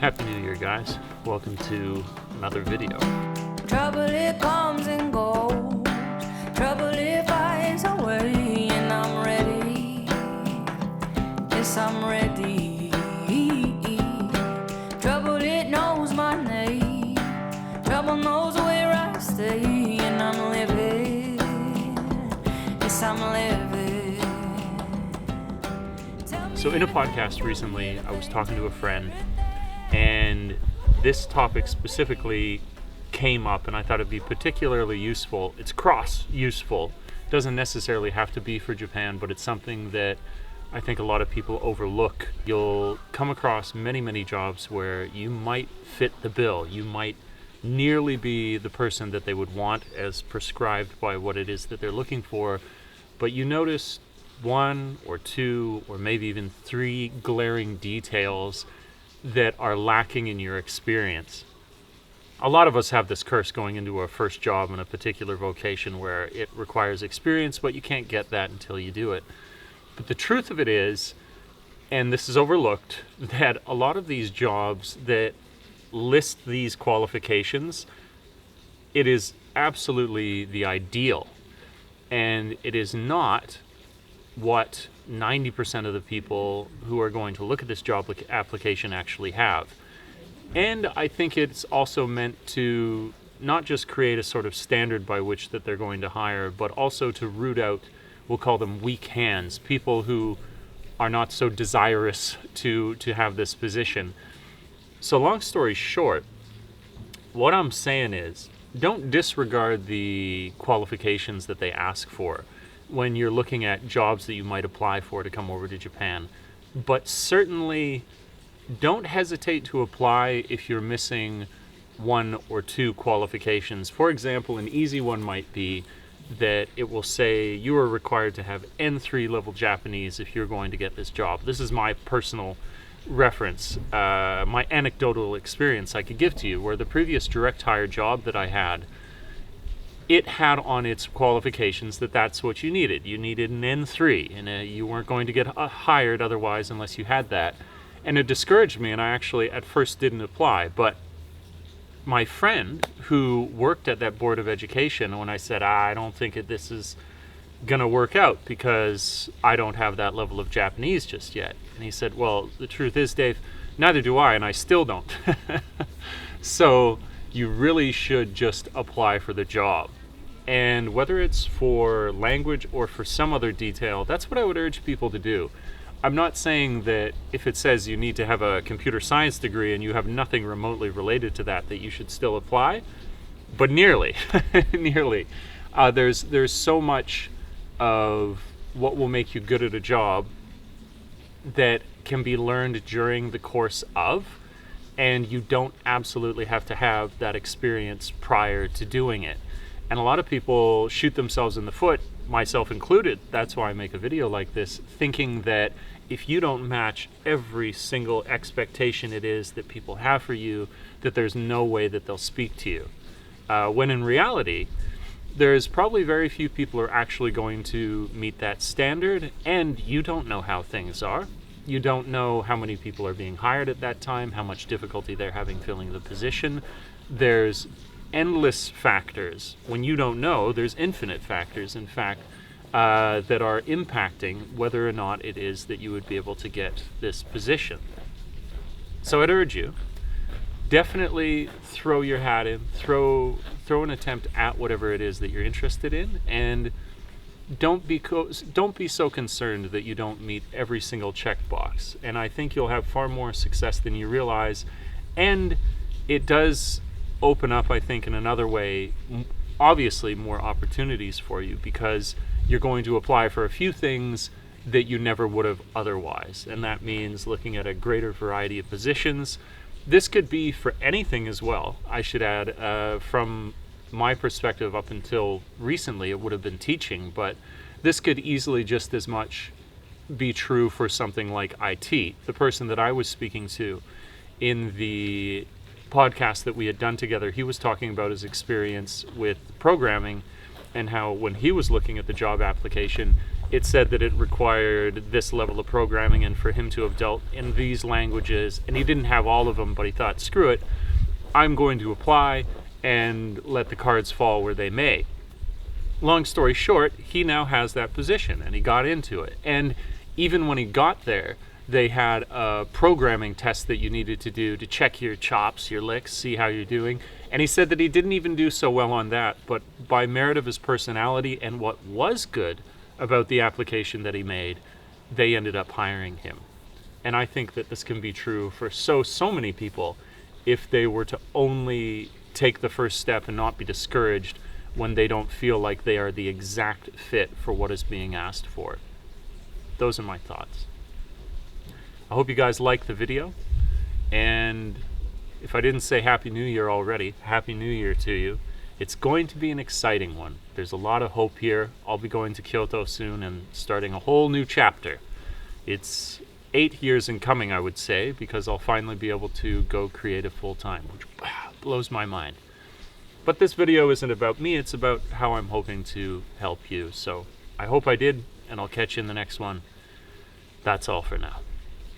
Happy New Year, guys. Welcome to another video. Trouble it comes and goes. Trouble it finds a way, and I'm ready. Yes, I'm ready. Trouble it knows my name. Trouble knows where I stay, and I'm living. Yes, I'm living. So in a podcast recently, I was talking to a friend, and this topic specifically came up, and I thought it'd be particularly useful. It's cross-useful. Doesn't necessarily have to be for Japan, but it's something that I think a lot of people overlook. You'll come across many jobs where you might fit the bill. You might nearly be the person that they would want as prescribed by what it is that they're looking for, but you notice one or two or maybe even three glaring details that are lacking in your experience. A lot of us have this curse going into our first job in a particular vocation where it requires experience, but you can't get that until you do it. But the truth of it is, and this is overlooked, that a lot of these jobs that list these qualifications, it is absolutely the ideal. And it is not what 90% of the people who are going to look at this job application actually have. And I think it's also meant to not just create a sort of standard by which that they're going to hire, but also to root out, we'll call them weak hands, people who are not so desirous to have this position. So long story short, what I'm saying is, don't disregard the qualifications that they ask for when you're looking at jobs that you might apply for to come over to Japan. But certainly don't hesitate to apply if you're missing one or two qualifications. For example, an easy one might be that it will say you are required to have N3 level Japanese if you're going to get this job. This is my personal reference, my anecdotal experience I could give to you, where the previous direct hire job that I had, it had on its qualifications that that's what you needed. You needed an N3, and you weren't going to get hired otherwise unless you had that. And it discouraged me, and I actually at first didn't apply. But my friend who worked at that Board of Education, when I said, I don't think this is going to work out because I don't have that level of Japanese just yet. And he said, well, the truth is, Dave, neither do I, and I still don't. So you really should just apply for the job. And whether it's for language or for some other detail, that's what I would urge people to do. I'm not saying that if it says you need to have a computer science degree and you have nothing remotely related to that you should still apply, but nearly, nearly. There's so much of what will make you good at a job that can be learned during the course of, and you don't absolutely have to have that experience prior to doing it. And a lot of people shoot themselves in the foot, myself included. That's why I make a video like this, thinking that if you don't match every single expectation it is that people have for you, that there's no way that they'll speak to you. When in reality, there's probably very few people who are actually going to meet that standard, and you don't know how things are. You don't know how many people are being hired at that time, how much difficulty they're having filling the position. There's endless factors. When you don't know, there's infinite factors, in fact, that are impacting whether or not it is that you would be able to get this position. So I'd urge you, definitely throw your hat in, throw an attempt at whatever it is that you're interested in, and don't be so concerned that you don't meet every single checkbox. And I think you'll have far more success than you realize. And it does open up, I think, in another way, obviously more opportunities for you, because you're going to apply for a few things that you never would have otherwise. And that means looking at a greater variety of positions. This could be for anything as well, I should add. From my perspective, up until recently, it would have been teaching, but this could easily just as much be true for something like IT. The person that I was speaking to in the podcast that we had done together, he was talking about his experience with programming and how when he was looking at the job application, it said that it required this level of programming, and for him to have dealt in these languages, and he didn't have all of them, but he thought, screw it, I'm going to apply and let the cards fall where they may. Long story short, he now has that position, and he got into it. And even when he got there, they had a programming test that you needed to do to check your chops, your licks, see how you're doing. And he said that he didn't even do so well on that, but by merit of his personality and what was good about the application that he made, they ended up hiring him. And I think that this can be true for so many people if they were to only take the first step and not be discouraged when they don't feel like they are the exact fit for what is being asked for. Those are my thoughts. I hope you guys liked the video, and if I didn't say Happy New Year already, Happy New Year to you. It's going to be an exciting one. There's a lot of hope here. I'll be going to Kyoto soon and starting a whole new chapter. It's 8 years in coming, I would say, because I'll finally be able to go creative full-time, which blows my mind. But this video isn't about me, it's about how I'm hoping to help you. So I hope I did, and I'll catch you in the next one. That's all for now.